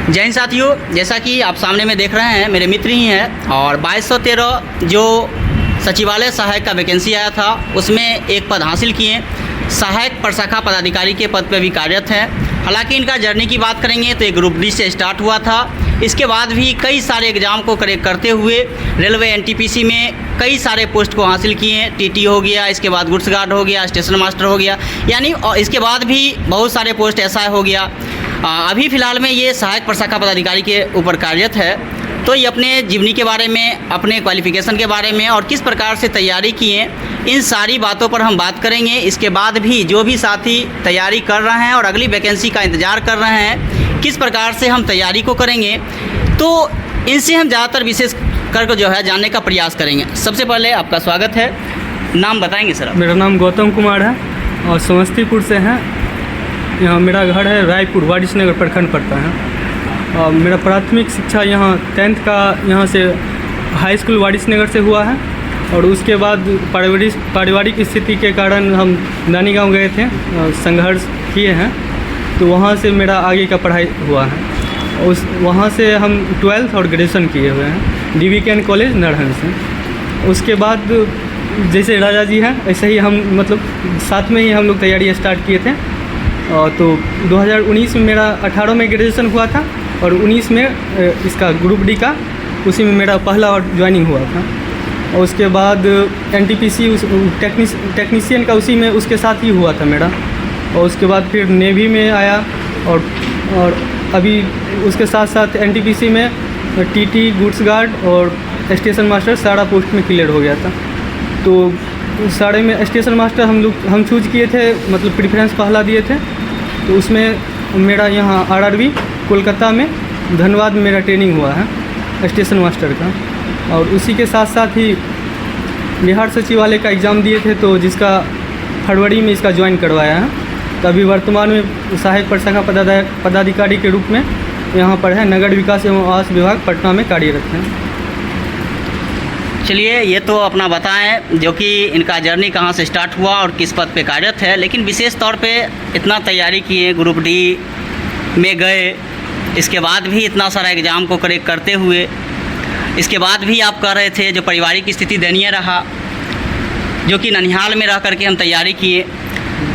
जय हिंद साथियों, जैसा कि आप सामने में देख रहे हैं मेरे मित्र ही हैं और 2213 जो सचिवालय सहायक का वैकेंसी आया था उसमें एक पद हासिल किए। सहायक प्रशाखा पदाधिकारी के पद पर भी कार्यरत हैं। हालांकि इनका जर्नी की बात करेंगे तो एक ग्रुप डी से स्टार्ट हुआ था। इसके बाद भी कई सारे एग्ज़ाम को क्रैक करते हुए रेलवे एनटीपीसी में कई सारे पोस्ट को हासिल किए। टीटी हो गया, इसके बाद गुड्स गार्ड हो गया, स्टेशन मास्टर हो गया, यानी और इसके बाद भी बहुत सारे पोस्ट एसआई हो गया। अभी फ़िलहाल में ये सहायक प्रशाखा पदाधिकारी के ऊपर कार्यरत है। तो ये अपने जीवनी के बारे में, अपने क्वालिफ़िकेशन के बारे में और किस प्रकार से तैयारी किए, इन सारी बातों पर हम बात करेंगे। इसके बाद भी जो भी साथी तैयारी कर रहे हैं और अगली वैकेंसी का इंतज़ार कर रहे हैं, किस प्रकार से हम तैयारी को करेंगे, तो इनसे हम ज़्यादातर विशेष कर जो है जानने का प्रयास करेंगे। सबसे पहले आपका स्वागत है। नाम बताएंगे सर? मेरा नाम गौतम कुमार है और समस्तीपुर से हैं। यहाँ मेरा घर है रायपुर, वारिसनगर प्रखंड पड़ता है। और मेरा प्राथमिक शिक्षा यहाँ 10th का यहाँ से हाई स्कूल वारिसनगर से हुआ है और उसके बाद पारिवारिक स्थिति के कारण हम नानी गाँव गए थे, संघर्ष किए हैं, तो वहाँ से मेरा आगे का पढ़ाई हुआ है। वहाँ से हम 12th और ग्रेजुएशन किए हुए हैं DVKN कॉलेज नरहन से। उसके बाद जैसे राजा जी हैं ऐसे ही हम मतलब साथ में ही हम लोग तैयारी स्टार्ट किए थे। तो 2019 में मेरा 18 में ग्रेजुएशन हुआ था और 19 में इसका ग्रुप डी का उसी में मेरा पहला और ज्वाइनिंग हुआ था। और उसके बाद NTPC टेक्नीशियन का उसी में उसके साथ ही हुआ था मेरा। और उसके बाद फिर नेवी में आया और अभी उसके साथ साथ NTPC में TT, गुड्स गार्ड और स्टेशन मास्टर सारा पोस्ट में क्लियर हो गया था। तो सारे में स्टेशन मास्टर हम चूज किए थे, मतलब प्रेफरेंस पहला दिए थे। तो उसमें मेरा यहाँ RRB कोलकाता में धनबाद में मेरा ट्रेनिंग हुआ है स्टेशन मास्टर का। और उसी के साथ साथ ही बिहार सचिवालय का एग्ज़ाम दिए थे, तो जिसका फरवरी में इसका ज्वाइन करवाया है। तो अभी वर्तमान में सहायक प्रशाखा पदाधिकारी के रूप में यहाँ पर है, नगर विकास एवं आवास विभाग पटना में कार्यरत हैं। चलिए, ये तो अपना बताएं जो कि इनका जर्नी कहाँ से स्टार्ट हुआ और किस पद पे कार्यरत है। लेकिन विशेष तौर पे इतना तैयारी किए, ग्रुप डी में गए, इसके बाद भी इतना सारा एग्ज़ाम को क्रैक करते हुए, इसके बाद भी आप कह रहे थे जो पारिवारिक स्थिति दयनीय रहा, जो कि ननिहाल में रह करके हम तैयारी किए।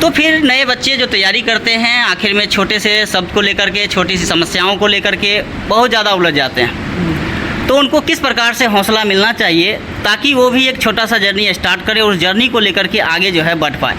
तो फिर नए बच्चे जो तैयारी करते हैं आखिर में छोटे से शब्द को लेकर के, छोटी सी समस्याओं को लेकर के बहुत ज़्यादा उलझ जाते हैं। तो उनको किस प्रकार से हौसला मिलना चाहिए ताकि वो भी एक छोटा सा जर्नी स्टार्ट करें और उस जर्नी को लेकर के आगे जो है बढ़ पाए?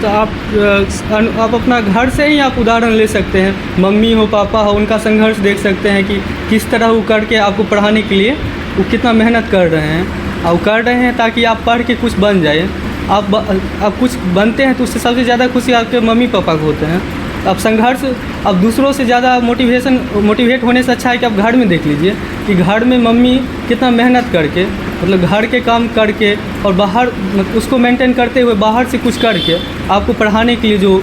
तो आप अपना घर से ही आप उदाहरण ले सकते हैं। मम्मी हो, पापा हो, उनका संघर्ष देख सकते हैं कि किस तरह वो करके आपको पढ़ाने के लिए वो कितना मेहनत कर रहे हैं। और कर रहे हैं ताकि आप पढ़ के कुछ बन जाए। आप कुछ बनते हैं तो उससे सबसे ज़्यादा खुशी आपके मम्मी पापा को होते हैं। अब संघर्ष, अब दूसरों से ज़्यादा मोटिवेट होने से अच्छा है कि आप घर में देख लीजिए कि घर में मम्मी कितना मेहनत करके, मतलब घर के काम करके और बाहर उसको मेंटेन करते हुए बाहर से कुछ करके आपको पढ़ाने के लिए जो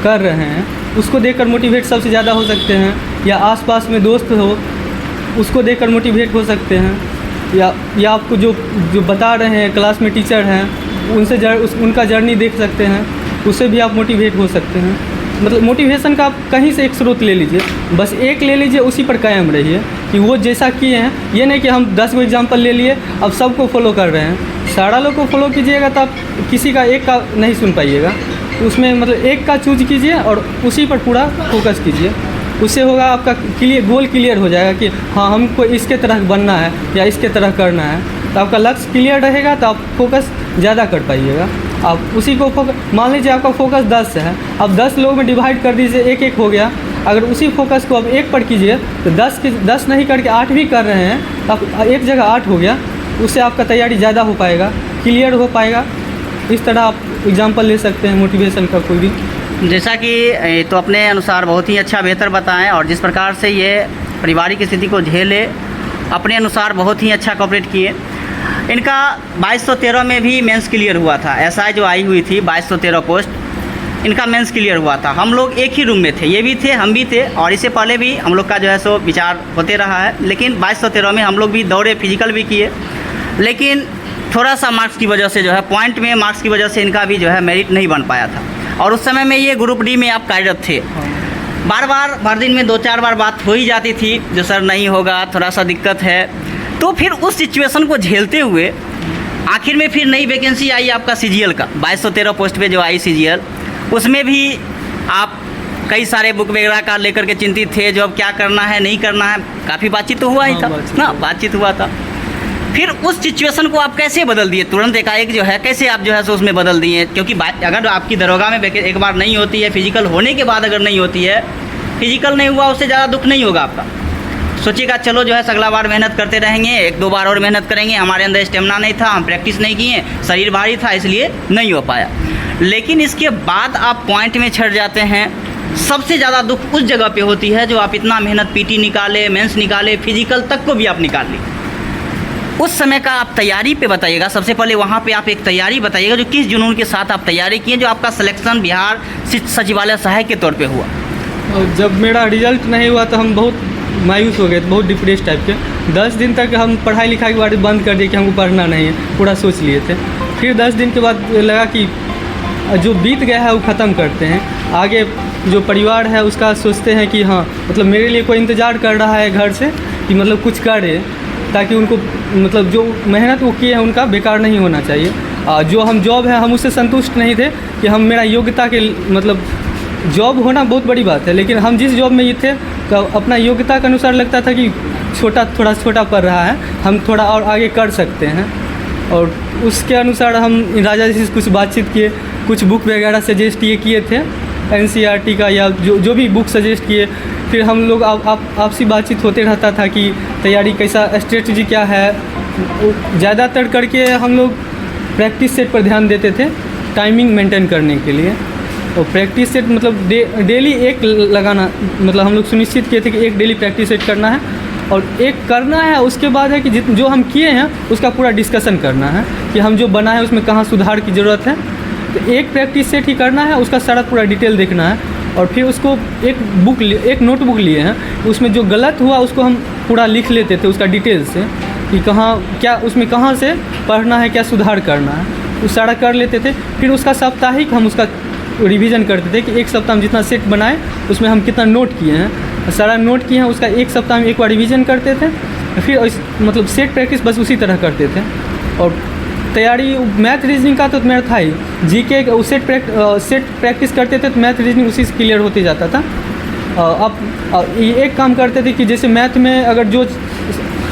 कर रहे हैं, उसको देखकर मोटिवेट सबसे ज़्यादा हो सकते हैं। या आसपास में दोस्त हो, उसको देखकर मोटिवेट हो सकते हैं। या आपको जो बता रहे हैं क्लास में टीचर हैं, उनका जर्नी देख सकते हैं, उससे भी आप मोटिवेट हो सकते हैं। मतलब मोटिवेशन का आप कहीं से एक स्रोत ले लीजिए, बस एक ले लीजिए, उसी पर कायम रहिए कि वो जैसा किए हैं। ये नहीं कि हम 10 को एग्जाम्पल ले लिए अब सबको फॉलो कर रहे हैं। सारा लोग को फॉलो कीजिएगा तो आप किसी का एक का नहीं सुन पाइएगा। उसमें मतलब एक का चूज कीजिए और उसी पर पूरा फोकस कीजिए। उससे होगा आपका गोल क्लियर हो जाएगा कि हाँ, हमको इसके तरह बनना है या इसके तरह करना है। तो आपका लक्ष्य क्लियर रहेगा तो आप फोकस ज़्यादा कर पाइएगा। आप उसी को मान लीजिए आपका फोकस 10 है, अब 10 लोग में डिवाइड कर दीजिए, एक हो गया। अगर उसी फोकस को अब एक पर कीजिए तो 10 नहीं करके 8 भी कर रहे हैं, अब एक जगह 8 हो गया। उससे आपका तैयारी ज़्यादा हो पाएगा, क्लियर हो पाएगा। इस तरह आप एग्जाम्पल ले सकते हैं मोटिवेशन का कोई भी। जैसा कि तो अपने अनुसार बहुत ही अच्छा बेहतर बताएं और जिस प्रकार से ये पारिवारिक स्थिति को झेले, अपने अनुसार बहुत ही अच्छा कोऑपरेट किए। इनका 2213 में भी मेंस क्लियर हुआ था। एसआई जो आई हुई थी 2213 पोस्ट, इनका मेंस क्लियर हुआ था। हम लोग एक ही रूम में थे, ये भी थे, हम भी थे, और इससे पहले भी हम लोग का जो है सो विचार होते रहा है। लेकिन 2213 में हम लोग भी दौड़े, फिजिकल भी किए, लेकिन थोड़ा सा मार्क्स की वजह से जो है, पॉइंट में मार्क्स की वजह से इनका भी जो है मेरिट नहीं बन पाया था। और उस समय में ये ग्रुप डी में आप कार्यरत थे। बार बार भर दिन में 2-4 बार बात हो ही जाती थी जो सर नहीं होगा, थोड़ा सा दिक्कत है। तो फिर उस सिचुएशन को झेलते हुए आखिर में फिर नई वैकेंसी आई आपका CGL का 2213 पोस्ट पे जो आई CGL, उसमें भी आप कई सारे बुक वगैरह का लेकर के चिंतित थे जो अब क्या करना है नहीं करना है, काफ़ी बातचीत तो हुआ ही था ना, बातचीत हुआ था। फिर उस सिचुएशन को आप कैसे बदल दिए तुरंत एकाएक जो है, कैसे आप जो है सो उसमें बदल दिए? क्योंकि अगर आपकी दरोगा में एक बार नहीं होती है, फिजिकल होने के बाद अगर नहीं होती है, फिजिकल नहीं हुआ उससे ज़्यादा दुख नहीं होगा आपका। सोचिएगा चलो जो है अगला बार मेहनत करते रहेंगे, 1-2 बार और मेहनत करेंगे, हमारे अंदर स्टेमिना नहीं था, हम प्रैक्टिस नहीं किए, शरीर भारी था इसलिए नहीं हो पाया। लेकिन इसके बाद आप पॉइंट में चढ़ जाते हैं। सबसे ज़्यादा दुख उस जगह पे होती है जो आप इतना मेहनत PT निकाले, मेंस निकाले, फिजिकल तक को भी आप निकाल ली। उस समय का आप तैयारी पे बताइएगा। सबसे पहले वहाँ पे आप एक तैयारी बताइएगा जो किस जुनून के साथ आप तैयारी किए, जो आपका सिलेक्शन बिहार सचिवालय सहायक के तौर पे हुआ। और जब मेरा रिजल्ट नहीं हुआ तो हम बहुत मायूस हो गए, बहुत डिप्रेस टाइप के। 10 दिन तक हम पढ़ाई लिखाई के बारे में बंद कर दिए कि हमको पढ़ना नहीं है, पूरा सोच लिए थे। फिर 10 दिन के बाद लगा कि जो बीत गया है वो ख़त्म करते हैं, आगे जो परिवार है उसका सोचते हैं कि हाँ मतलब मेरे लिए कोई इंतज़ार कर रहा है घर से कि मतलब कुछ करे, ताकि उनको मतलब जो मेहनत वो किए हैं उनका बेकार नहीं होना चाहिए। जो हम जॉब है हम उससे संतुष्ट नहीं थे कि हम मेरा योग्यता के मतलब जॉब होना बहुत बड़ी बात है, लेकिन हम जिस जॉब में ये थे तो अपना योग्यता के अनुसार लगता था कि थोड़ा छोटा पड़ रहा है, हम थोड़ा और आगे कर सकते हैं। और उसके अनुसार हम राजा जी से कुछ बातचीत किए, कुछ बुक वगैरह सजेस्ट किए थे NCERT का या जो भी बुक सजेस्ट किए। फिर हम लोग आपसी बातचीत होते रहता था कि तैयारी कैसा, स्ट्रेटजी क्या है। ज़्यादातर करके हम लोग प्रैक्टिस सेट पर ध्यान देते थे टाइमिंग मेंटेन करने के लिए। और प्रैक्टिस सेट मतलब डेली एक लगाना, मतलब हम लोग सुनिश्चित किए थे कि एक डेली प्रैक्टिस सेट करना है और एक करना है। उसके बाद है कि जो हम किए हैं उसका पूरा डिस्कशन करना है कि हम जो बनाए उसमें कहाँ सुधार की ज़रूरत है। तो एक प्रैक्टिस सेट ही करना है, उसका सारा पूरा डिटेल देखना है। और फिर उसको एक नोटबुक लिए हैं, उसमें जो गलत हुआ उसको हम पूरा लिख लेते थे उसका डिटेल से कि उसमें कहाँ से पढ़ना है, क्या सुधार करना है, वो सारा कर लेते थे। फिर उसका साप्ताहिक हम उसका रिवीजन करते थे कि एक सप्ताह में जितना सेट बनाए उसमें हम कितना नोट किए हैं, सारा नोट किए हैं उसका एक सप्ताह में एक बार रिवीजन करते थे। फिर मतलब सेट प्रैक्टिस बस उसी तरह करते थे। और तैयारी मैथ रीजनिंग का तो मेरा था ही, GK सेट प्रैक्टिस करते थे तो मैथ रीजनिंग उसी से क्लियर होते जाता था। अब एक काम करते थे कि जैसे मैथ में अगर जो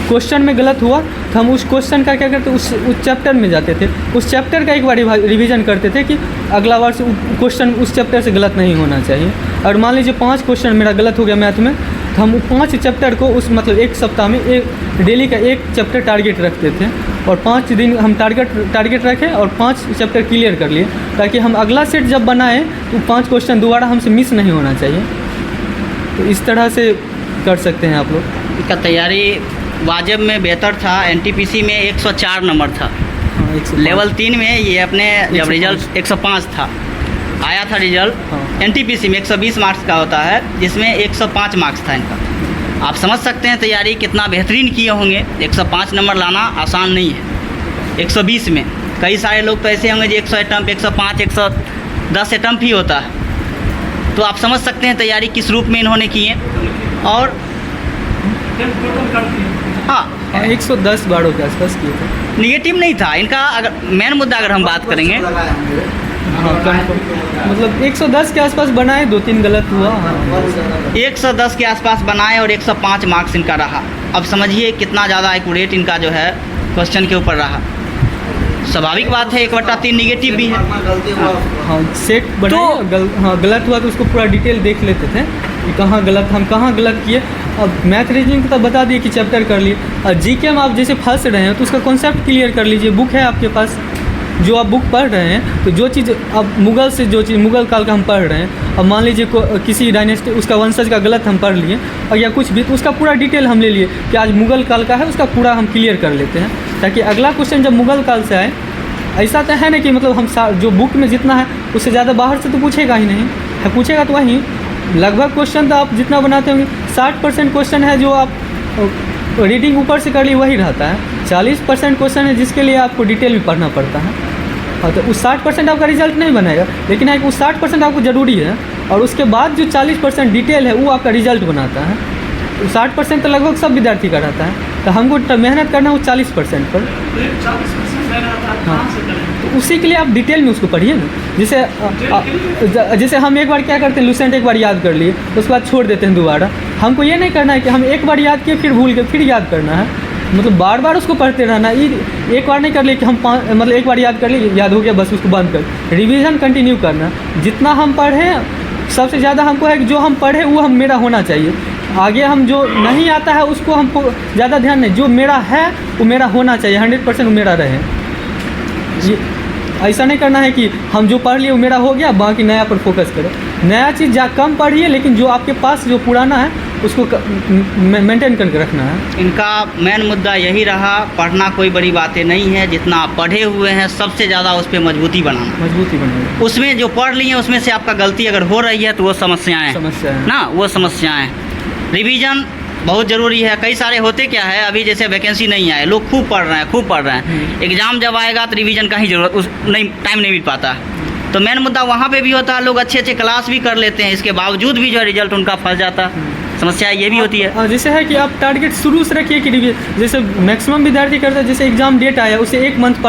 क्वेश्चन में गलत हुआ तो हम उस क्वेश्चन का क्या करते, उस चैप्टर में जाते थे, उस चैप्टर का एक बार रिवीजन करते थे कि अगला बार से क्वेश्चन उस चैप्टर से गलत नहीं होना चाहिए। और मान लीजिए 5 क्वेश्चन मेरा गलत हो गया मैथ में, तो हम 5 चैप्टर को उस मतलब एक सप्ताह में डेली का एक चैप्टर टारगेट रखते थे और 5 दिन हम टारगेट रखें और 5 चैप्टर क्लियर कर लिए, ताकि हम अगला सेट जब बनाएं तो 5 क्वेश्चन दोबारा हमसे मिस नहीं होना चाहिए। तो इस तरह से कर सकते हैं आप लोग। इसका तैयारी वाजिब में बेहतर था। NTPC में 104 नंबर था, लेवल 3 में ये अपने जब रिजल्ट 105 था, आया था रिजल्ट। NTPC में 120 मार्क्स का होता है, जिसमें 105 मार्क्स था इनका। आप समझ सकते हैं तैयारी कितना बेहतरीन किए होंगे। 105 नंबर लाना आसान नहीं है। 120 में कई सारे लोग तो ऐसे होंगे जो 100 अटैम्प्ट, 105, 110 अटैम्प्ट ही होता है। तो आप समझ सकते हैं तैयारी किस रूप में इन्होंने की है। और हाँ 110 बारों के आसपास किए थे। निगेटिव नहीं था इनका। अगर मेन मुद्दा अगर हम बात करेंगे, हाँ मतलब 110 के आसपास बनाए, 2-3 गलत हुआ। 110 के आसपास बनाए और 105 मार्क्स इनका रहा। अब समझिए कितना ज़्यादा एक्यूरेट इनका जो है क्वेश्चन के ऊपर रहा। स्वाभाविक बात है 1/3 निगेटिव भी है। हाँ सेट बनाए तो हाँ गलत हुआ तो उसको पूरा डिटेल देख लेते थे कि हम कहाँ गलत किए। अब मैथ रीजनिंग तो बता दिए कि चैप्टर कर लिए। और GK में आप जैसे फंस रहे हैं तो उसका कॉन्सेप्ट क्लियर कर लीजिए। बुक है आपके पास, जो आप बुक पढ़ रहे हैं, तो जो चीज़ अब मुग़ल काल का हम पढ़ रहे हैं, अब मान लीजिए किसी डायनेस्टी उसका वंशज का गलत हम पढ़ लिए और या कुछ भी, तो उसका पूरा डिटेल हम ले लिए कि आज मुग़ल काल का है, उसका पूरा हम क्लियर कर लेते हैं, ताकि अगला क्वेश्चन जब मुग़ल काल से आए, ऐसा तो है ना कि मतलब हम जो बुक में जितना है उससे ज़्यादा बाहर से तो पूछेगा ही नहीं है, पूछेगा तो वहीं लगभग क्वेश्चन तो आप जितना बनाते होंगे 60% क्वेश्चन है जो आप रीडिंग ऊपर से कर लिए वही रहता है। 40% क्वेश्चन है जिसके लिए आपको डिटेल में पढ़ना पड़ता है। और तो उस 60% आपका रिजल्ट नहीं बनेगा, लेकिन है कि उस 60% आपको ज़रूरी है और उसके बाद जो 40% डिटेल है वो आपका रिजल्ट बनाता है। 60% तो लगभग सब विद्यार्थी का रहता है, तो हमको मेहनत करना है वो 40% पर। 40% मेहनत आप हाँ। कहाँ से करेंगे? तो उसी के लिए आप डिटेल में उसको पढ़िए ना। जैसे हम एक बार क्या करते हैं, लुसेंट एक बार याद कर लिए, उसके बाद छोड़ देते हैं दोबारा। हमको ये नहीं करना है कि हम एक बार याद किए फिर भूल गए फिर याद करना है, मतलब बार बार उसको पढ़ते रहना। एक बार नहीं कर लिए कि हम मतलब एक बार याद कर लिए, याद हो गया बस उसको बंद कर। रिवीजन कंटिन्यू करना, जितना हम पढ़ें सबसे ज़्यादा हमको है कि जो हम पढ़े वो हम मेरा होना चाहिए। आगे हम जो नहीं आता है उसको हमको ज़्यादा ध्यान नहीं, जो मेरा है वो मेरा होना चाहिए, 100% वो मेरा रहे। ये ऐसा नहीं करना है कि हम जो पढ़ लिए वो मेरा हो गया, बाकी नया पर फोकस करें। नया चीज़ कम पढ़िए, लेकिन जो आपके पास जो पुराना है उसको मेंटेन करके रखना है। इनका मेन मुद्दा यही रहा, पढ़ना कोई बड़ी बातें नहीं है, जितना आप पढ़े हुए हैं सबसे ज़्यादा उस पर मजबूती बनाना। मजबूती बनाए, उसमें जो पढ़ लिए हैं उसमें से आपका गलती अगर हो रही है तो वो समस्याएं समस्या है ना, वो समस्याएं। रिवीजन बहुत ज़रूरी है। कई सारे होते क्या है, अभी जैसे वैकेंसी नहीं आए, लोग खूब पढ़ रहे हैं, एग्ज़ाम जब आएगा तो रिवीजन का ही ज़रूरत टाइम नहीं मिल पाता। तो मेन मुद्दा वहाँ पे भी होता है, लोग अच्छे क्लास भी कर लेते हैं, इसके बावजूद भी जो है रिजल्ट उनका फंस जाता है। समस्या ये भी होती है। जैसे है कि आप टारगेट शुरू से रखिए कि जैसे मैक्सिमम विद्यार्थी करते हैं, जैसे एग्ज़ाम डेट आया उसे 1 मंथ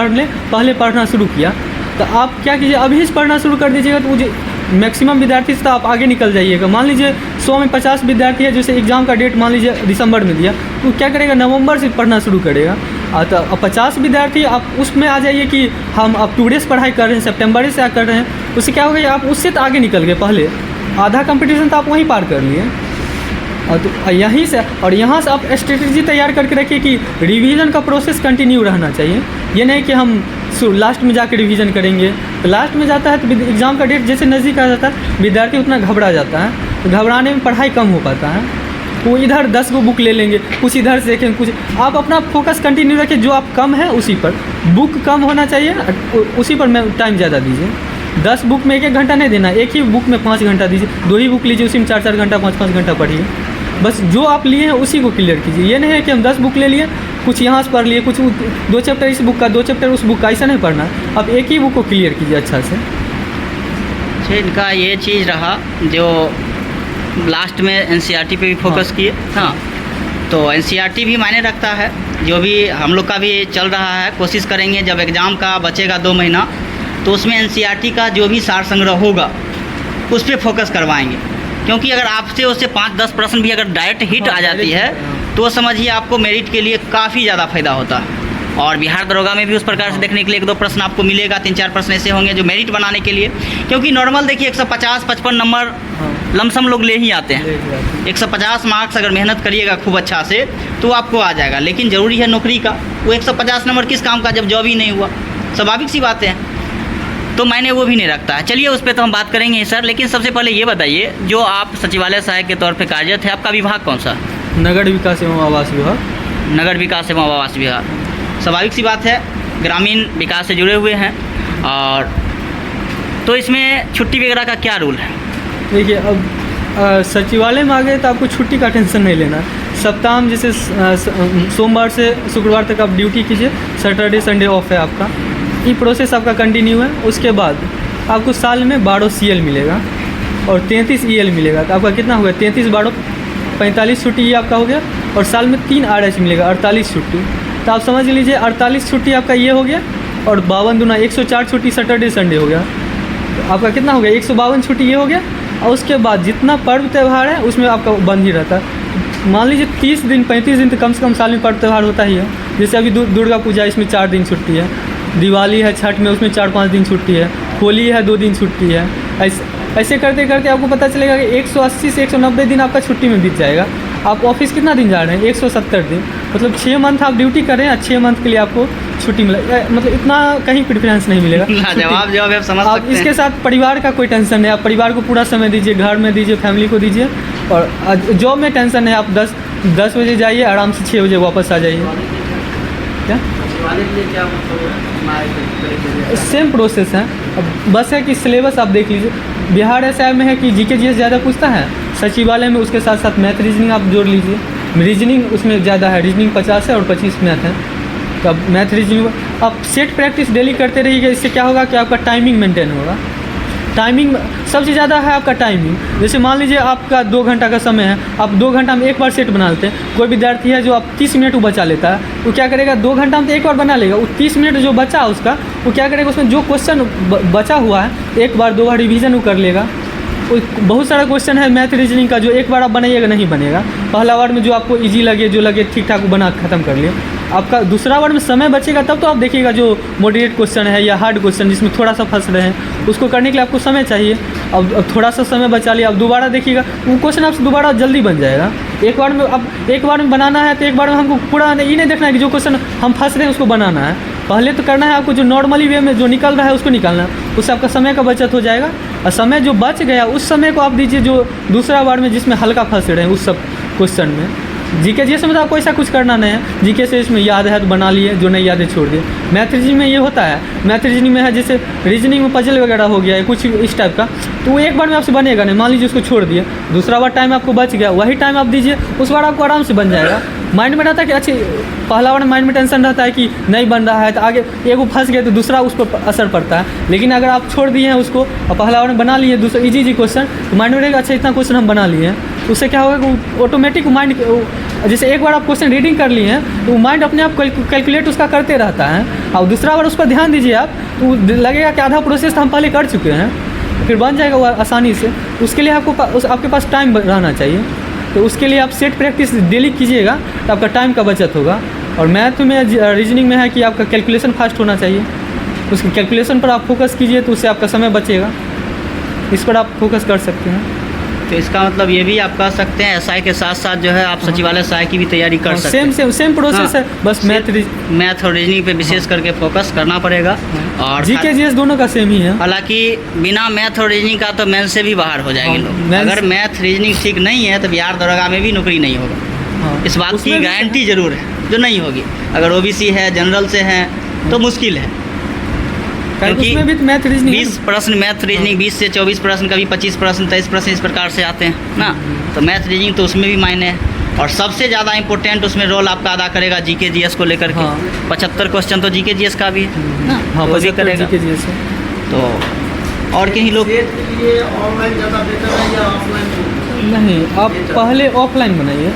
पहले पढ़ना शुरू किया, तो आप क्या कीजिए अभी से पढ़ना शुरू कर दीजिएगा, तो वो मैक्सिमम विद्यार्थी से तो आप आगे निकल जाइएगा। मान लीजिए 100 में 50 विद्यार्थी है, जैसे एग्ज़ाम का डेट मान लीजिए दिसंबर में दिया, तो क्या करेगा नवंबर से पढ़ना शुरू करेगा। तो अब 50 विद्यार्थी आप उसमें आ जाइए कि हम अब 2 डेज़ पढ़ाई कर रहे हैं, सितंबर से कर रहे हैं, उससे क्या होगा आप उससे तो आगे निकल गए, पहले आधा कंपटीशन तो आप वहीं पार कर लिए। और तो यहीं से और यहाँ से आप स्ट्रेटजी तैयार करके रखिए कि रिवीजन का प्रोसेस कंटिन्यू रहना चाहिए। ये नहीं कि हम लास्ट में जाकर रिवीजन करेंगे, तो लास्ट में जाता है तो एग्ज़ाम का डेट जैसे नज़दीक आ जाता है विद्यार्थी उतना घबरा जाता है, तो घबराने में पढ़ाई कम हो पाता है। वो इधर 10 गो बुक ले लेंगे, कुछ इधर से देखेंगे, कुछ आप अपना फोकस कंटिन्यू रखिए, जो आप कम है उसी पर। बुक कम होना चाहिए, उसी पर मैं टाइम ज़्यादा दीजिए। 10 बुक में 1-1 घंटा नहीं देना, एक ही बुक में 5 घंटा दीजिए। 2 ही बुक लीजिए, उसी में 4-4 घंटा 5-5 घंटा पढ़िए। बस जो आप लिए हैं उसी को क्लियर कीजिए। ये नहीं है कि हम 10 बुक ले लिए, कुछ यहाँ से पढ़ लिए, कुछ 2 चैप्टर इस बुक का 2 चैप्टर उस बुक का, ऐसा नहीं पढ़ना। आप एक ही बुक को क्लियर कीजिए अच्छा से। इनका ये चीज़ रहा जो लास्ट में एनसीईआरटी पे भी फोकस किए। हाँ, तो एनसीईआरटी भी मायने रखता है, जो भी हम लोग का भी चल रहा है। कोशिश करेंगे जब एग्ज़ाम का बचेगा 2 महीना, तो उसमें एनसीईआरटी का जो भी सार संग्रह होगा उस पर फोकस करवाएंगे, क्योंकि अगर आपसे उससे 5-10 प्रश्न भी अगर डायरेक्ट हिट आ जाती है तो समझिए आपको मेरिट के लिए काफ़ी ज़्यादा फ़ायदा होता है। और बिहार दरोगा में भी उस प्रकार से देखने के लिए 1-2 प्रश्न आपको मिलेगा, 3-4 प्रश्न ऐसे होंगे जो मेरिट बनाने के लिए, क्योंकि नॉर्मल देखिए 150-55 नंबर लमसम लोग ले ही आते हैं। 150 मार्क्स अगर मेहनत करिएगा खूब अच्छा से तो आपको आ जाएगा, लेकिन ज़रूरी है नौकरी का। वो 150 नंबर किस काम का जब जॉब ही नहीं हुआ, स्वाभाविक सी बातें हैं। तो मैंने वो भी नहीं रखता है। चलिए उस पर तो हम बात करेंगे सर, लेकिन सबसे पहले ये बताइए, जो आप सचिवालय सहायक के तौर पे कार्यरत है, आपका विभाग कौन सा? नगर विकास एवं आवास विभाग। नगर विकास एवं आवास विभाग। स्वाभाविक सी बात है, ग्रामीण विकास से जुड़े हुए हैं। और तो इसमें छुट्टी वगैरह का क्या रूल है? देखिए अब सचिवालय में आ गए तो आपको छुट्टी का टेंशन नहीं लेना। सप्ताह में जैसे सोमवार से शुक्रवार तक आप ड्यूटी कीजिए, सैटरडे संडे ऑफ है आपका। ये प्रोसेस आपका कंटिन्यू है। उसके बाद आपको साल में 12 CL मिलेगा और 33 EL मिलेगा। तो आपका कितना हो गया? 33-12 45 छुट्टी ये आपका हो गया। और साल में 3 RH मिलेगा, 48 छुट्टी। तो आप समझ लीजिए 48 छुट्टी आपका ये हो गया, और 52 दूना 104 छुट्टी सैटरडे संडे हो गया। तो आपका कितना हो गया? 152 छुट्टी ये हो गया। और उसके बाद जितना पर्व त्यौहार है उसमें आपका बंद ही रहता है। मान लीजिए 30 दिन 35 दिन तो कम से कम साल में पर्व त्यौहार होता ही है। जैसे अभी दुर्गा पूजा, इसमें 4 दिन छुट्टी है। दिवाली है, छठ में, उसमें 4-5 दिन छुट्टी है। होली है, 2 दिन छुट्टी है। ऐसे करते करते आपको पता चलेगा कि 180 से 190 दिन आपका छुट्टी में बीत जाएगा। आप ऑफिस कितना दिन जा रहे हैं? 170 दिन, मतलब 6 मंथ आप ड्यूटी कर रहे हैं। 6 मंथ के लिए आपको छुट्टी मिलेगा, मतलब इतना कहीं प्रेफरेंस नहीं मिलेगा। जवाब आप समझ आप सकते हैं। इसके साथ परिवार का कोई टेंशन नहीं, आप परिवार को पूरा समय दीजिए, घर में दीजिए, फैमिली को दीजिए। और जॉब में टेंशन नहीं, आप 10 बजे जाइए, आराम से 6 बजे वापस आ जाइए। क्या सेम प्रोसेस है। अब बस है कि सिलेबस आप देख लीजिए। बिहार ऐसा में है कि GK GS ज़्यादा पूछता है, सचिवालय में उसके साथ साथ मैथ रीजनिंग आप जोड़ लीजिए। रीजनिंग उसमें ज़्यादा है, रीजनिंग 50 है और 25 मैथ है। तो अब मैथ रीजनिंग आप सेट प्रैक्टिस डेली करते रहिएगा। इससे क्या होगा कि आपका टाइमिंग मेंटेन होगा। टाइमिंग सबसे ज़्यादा है आपका टाइमिंग। जैसे मान लीजिए आपका 2 घंटा का समय है, आप 2 घंटा में एक बार सेट बना लेते हैं। कोई विद्यार्थी है जो आप 30 मिनट वो बचा लेता है, वो क्या करेगा 2 घंटा में तो एक बार बना लेगा। वो 30 मिनट जो बचा उसका, वो क्या करेगा उसमें जो क्वेश्चन बचा हुआ है एक बार 2 बार रिवीजन वो कर लेगा। बहुत सारा क्वेश्चन है मैथ रीजनिंग का जो एक बार आप बनाइएगा नहीं बनेगा। पहला बार में जो आपको इजी लगे जो लगे ठीक ठाक बना ख़त्म कर लिए। आपका दूसरा बार में समय बचेगा तब तो आप देखिएगा जो मॉडरेट क्वेश्चन है या हार्ड क्वेश्चन जिसमें थोड़ा सा फंस रहे हैं उसको करने के लिए आपको समय चाहिए। अब थोड़ा सा समय बचा लिया, अब दोबारा देखिएगा वो क्वेश्चन आपसे दोबारा जल्दी बन जाएगा। एक बार में बनाना है तो एक बार में हमको पूरा ये नहीं देखना है कि जो क्वेश्चन हम फंस रहे हैं उसको बनाना है। पहले तो करना है आपको जो नॉर्मली वे में जो निकल रहा है उसको निकालना है, उससे आपका समय का बचत हो जाएगा। और समय जो बच गया उस समय को आप दीजिए जो दूसरा बार में जिसमें हल्का फंस रहे हैं उस सब क्वेश्चन में। जीके जैसे मतलब आपको ऐसा कुछ करना नहीं है, जीके से इसमें याद है तो बना लिए, जो नहीं याद है छोड़ दिए। मैथ रीजनिंग में ये होता है, मैथ रीजनिंग में है जैसे रीजनिंग में पजल वगैरह हो गया है कुछ इस टाइप का, तो वो एक बार में आपसे बनेगा नहीं। मान लीजिए उसको छोड़ दिए, दूसरा बार टाइम आपको बच गया, वही टाइम आप दीजिए, उस बार आपको आराम से बन जाएगा। माइंड में रहता है कि अच्छी पहला बार माइंड में टेंशन रहता है कि नहीं बन रहा है तो आगे एगो फंस गया तो दूसरा उस पर असर पड़ता है। लेकिन अगर आप छोड़ दिए हैं उसको और पहला बार बना लिए दूसरा इजी क्वेश्चन, तो माइंड में रहेगा अच्छा इतना क्वेश्चन हम बना लिए हैं। उससे क्या होगा कि ऑटोमेटिक माइंड, जैसे एक बार आप क्वेश्चन रीडिंग कर लिए हैं तो माइंड अपने आप कैलकुलेट उसका करते रहता है। और दूसरा बार उस पर ध्यान दीजिए आप तो लगेगा कि आधा प्रोसेस तो हम पहले कर चुके हैं, फिर बन जाएगा वो आसानी से। उसके लिए आपके पास टाइम रहना चाहिए, तो उसके लिए आप सेट प्रैक्टिस डेली कीजिएगा तो आपका टाइम का बचत होगा। और मैथ में रीजनिंग में है कि आपका कैलकुलेशन फास्ट होना चाहिए, उसके कैलकुलेशन पर आप फोकस कीजिए तो उससे आपका समय बचेगा, इस पर आप फोकस कर सकते हैं। तो इसका मतलब ये भी आप कह सकते हैं एसआई के साथ साथ जो है आप सचिवालय सहायक की भी तैयारी कर सकते हैं। सेम प्रोसेस है, बस मैथ और रीजनिंग पे विशेष करके फोकस करना पड़ेगा। और जीके जीएस दोनों का सेम ही है। हालांकि बिना मैथ और रीजनिंग का तो मेंस से भी बाहर हो जाएंगे लोग। अगर मैथ रीजनिंग ठीक नहीं है तो बिहार दरोगा में भी नौकरी नहीं होगा। इस बात की गारंटी जरूर है जो नहीं होगी। अगर ओबीसी है, जनरल से है तो मुश्किल है, क्योंकि उसमें भी मैथ रीजनिंग 20 प्रश्न मैथ रीजनिंग 20 से 24 प्रश्न, कभी 25 प्रश्न 23 प्रश्न इस प्रकार से आते हैं ना। तो मैथ रीजनिंग तो उसमें भी मायने है। और सबसे ज़्यादा इंपॉर्टेंट उसमें रोल आपका अदा करेगा जीके जीएस को लेकर के। 75 क्वेश्चन तो जीके जीएस का भी है ना, हाँ, वो भी करेगा। जीके जीएस है। तो और कहीं लोग ऑनलाइन ज़्यादा बेटर है या ऑफलाइन? नहीं, आप पहले ऑफलाइन बनाइए,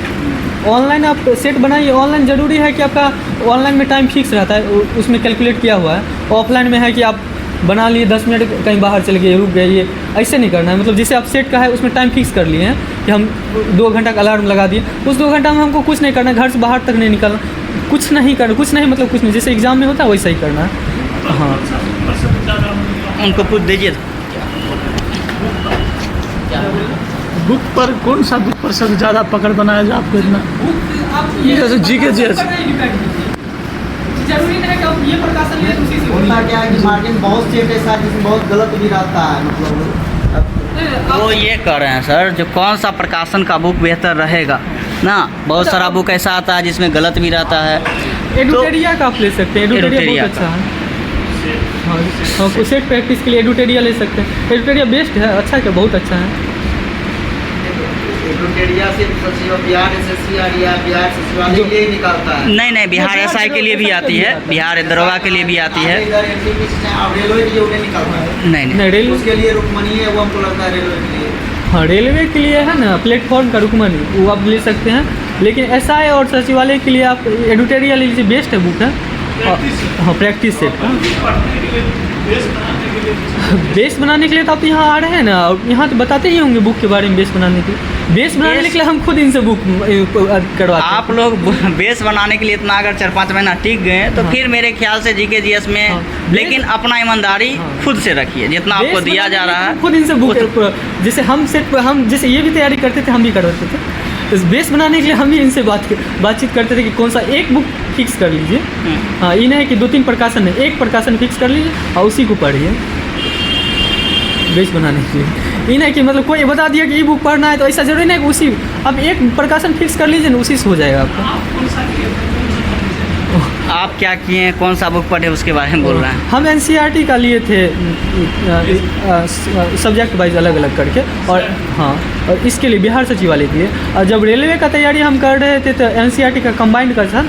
ऑनलाइन आप सेट बनाइए। ऑनलाइन ज़रूरी है कि आपका ऑनलाइन में टाइम फिक्स रहता है, उसमें कैलकुलेट किया हुआ है। ऑफलाइन में है कि आप बना लिए 10 मिनट कहीं बाहर चले गए, रुक गए, ये ऐसे नहीं करना है। मतलब जैसे आप सेट का है उसमें टाइम फिक्स कर लिए हैं कि हम 2 घंटा का अलार्म लगा दिए, उस 2 घंटा में हमको कुछ नहीं करना, घर से बाहर तक नहीं निकलना, कुछ नहीं करना, कुछ नहीं मतलब कुछ नहीं, जैसे एग्ज़ाम में होता है वैसा ही करना है। हाँ, उनको पूछ दीजिए। बुक पर कौन सा बुक पर सबसे ज़्यादा पकड़ बनाया जो आपको इतना जैसे जीके जीएस? जरूरी नहीं है कि आप ये प्रकाशन लिए उसी से होता क्या है कि मार्जिन बहुत सेट ऐसा है जिसमें बहुत गलत भी रहता है। मतलब वो ये कह रहे हैं सर जो कौन सा प्रकाशन का बुक बेहतर रहेगा ना। बहुत सारा बुक ऐसा आता है जिसमें गलत भी रहता है। एडुटेरिया का आप ले सकते हैं, एडुटेरिया बहुत अच्छा है। हाँ, सेट प्रैक्टिस के लिए एडुटेरिया ले सकते हैं। एडुटेरिया बेस्ट है, अच्छा है, बहुत अच्छा है। एडुटेरिया से बिहार एसएससी आ गया, बिहार सचिवालय के लिए निकालता है। नहीं, बिहार एसआई के लिए भी आती है, बिहार दरोगा के लिए भी आती है। इधर रेलवे के लिए उन्हें निकालता है। नहीं रेलवे उसके लिए रुकमनी है, वो हमको लगता है रेलवे के लिए। हाँ, रेलवे के लिए है ना प्लेटफॉर्म का रुकमनी, वो आप ले सकते हैं। लेकिन एसआई और सचिवालय के लिए आप एडुटेरिया ले लीजिए, बेस्ट है बुक है। हाँ, प्रैक्टिस सेट का बेस बनाने के लिए तो आप यहाँ आ रहे हैं ना, यहाँ तो बताते ही होंगे बुक के बारे में। बेस बनाने के लिए, बेस बनाने के लिए हम खुद इनसे बुक करवाते हैं। आप लोग बेस बनाने के लिए इतना अगर 4-5 महीना टिक गए तो फिर मेरे ख्याल से जीके जीएस में लेकिन अपना ईमानदारी खुद से रखिए, जितना आपको दिया जा रहा है खुद इनसे बुक। जैसे हम सेट हम जैसे ये भी तैयारी करते थे, हम भी करवाते थे। इस बेस बनाने के लिए हम भी इनसे बातचीत करते थे कि कौन सा एक बुक फिक्स कर लीजिए। हाँ, ये नहीं कि 2-3 प्रकाशन है, एक प्रकाशन फिक्स कर लीजिए और उसी को पढ़िए बेस बनाने के लिए। ये नहीं कि मतलब कोई बता दिया कि ये बुक पढ़ना है तो ऐसा जरूरी नहीं कि उसी, अब एक प्रकाशन फिक्स कर लीजिए ना, उसी से हो जाएगा आपका। आप क्या किए हैं, कौन सा बुक पढ़े उसके बारे में बोल रहे हैं? हम एनसीईआरटी का लिए थे सब्जेक्ट वाइज अलग अलग करके। और हाँ, और इसके लिए बिहार सचिवालय के लिए। और जब रेलवे का तैयारी हम कर रहे थे तो एनसीईआरटी का कंबाइंड का था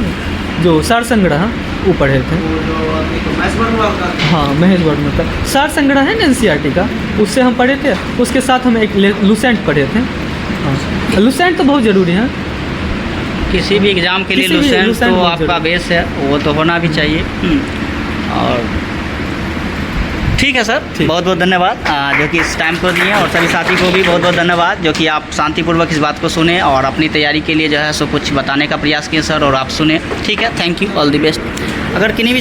जो सार संग्रह, वो पढ़े थे। वो जो अभी तो मैथ्स हुआ का हाँ, महेश वर्मा का सार संग्रह है ना NCERT का, उससे हम पढ़े थे। उसके साथ हम एक लुसेंट पढ़े थे। हाँ, लुसेंट तो बहुत ज़रूरी है। किसी भी एग्ज़ाम के लिए किसी भी लुसेंट लुसेंट तो बहुत आपका जरूरी। बेस है, वो तो होना भी चाहिए। और ठीक है सर, ठीक। बहुत बहुत धन्यवाद जो कि इस टाइम को दिए, और सभी साथी को भी बहुत बहुत धन्यवाद जो कि आप शांतिपूर्वक इस बात को सुने और अपनी तैयारी के लिए जो है सो कुछ बताने का प्रयास किए सर, और आप सुने। ठीक है, thank you, all the best. अगर किन्हीं भी